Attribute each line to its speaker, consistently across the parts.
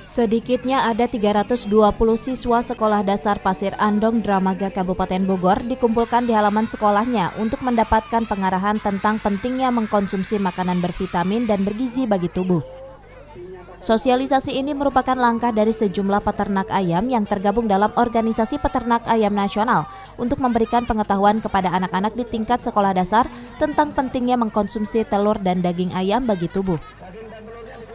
Speaker 1: Sedikitnya ada 320 siswa sekolah dasar Pasir Andong Dramaga Kabupaten Bogor dikumpulkan di halaman sekolahnya untuk mendapatkan pengarahan tentang pentingnya mengkonsumsi makanan bervitamin dan bergizi bagi tubuh. Sosialisasi ini merupakan langkah dari sejumlah peternak ayam yang tergabung dalam Organisasi Peternak Ayam Nasional untuk memberikan pengetahuan kepada anak-anak di tingkat sekolah dasar tentang pentingnya mengkonsumsi telur dan daging ayam bagi tubuh.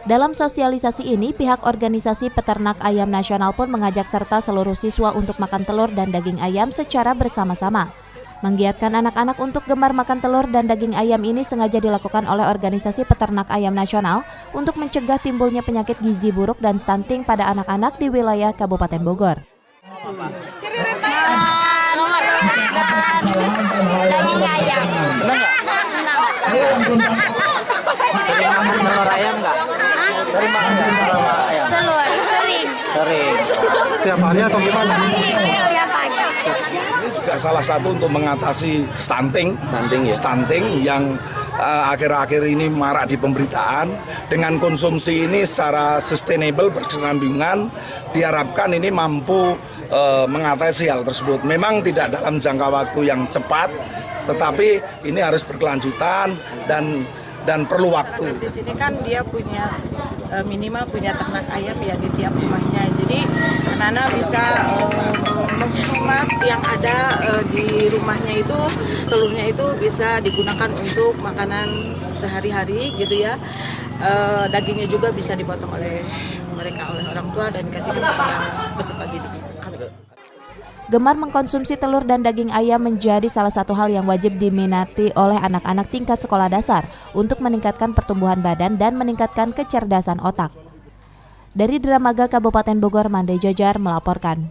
Speaker 1: Dalam sosialisasi ini, pihak Organisasi Peternak Ayam Nasional pun mengajak serta seluruh siswa untuk makan telur dan daging ayam secara bersama-sama. Menggiatkan anak-anak untuk gemar makan telur dan daging ayam ini sengaja dilakukan oleh Organisasi Peternak Ayam Nasional untuk mencegah timbulnya penyakit gizi buruk dan stunting pada anak-anak di wilayah Kabupaten Bogor.
Speaker 2: Daging ayam.
Speaker 3: Sering makan telur ayam nggak? Sering makan telur ayam?
Speaker 2: Sering.
Speaker 3: Tiap hari atau gimana?
Speaker 2: Tiap pagi.
Speaker 4: Ini juga salah satu untuk mengatasi stunting yang akhir-akhir ini marak di pemberitaan. Dengan konsumsi ini secara sustainable, berkesinambungan, diharapkan ini mampu mengatasi hal tersebut. Memang tidak dalam jangka waktu yang cepat, tetapi ini harus berkelanjutan dan perlu waktu.
Speaker 5: Di sini kan dia punya minimal punya ternak ayam ya di tiap rumahnya. Jadi anak-anak bisa menghemat yang ada di rumahnya itu, telurnya itu bisa digunakan untuk makanan sehari-hari gitu ya. Dagingnya juga bisa dipotong oleh mereka, oleh orang tua dan dikasihkan kepada peserta didik.
Speaker 1: Gemar mengkonsumsi telur dan daging ayam menjadi salah satu hal yang wajib diminati oleh anak-anak tingkat sekolah dasar untuk meningkatkan pertumbuhan badan dan meningkatkan kecerdasan otak. Dari Dramaga Kabupaten Bogor, Mande Jajar melaporkan.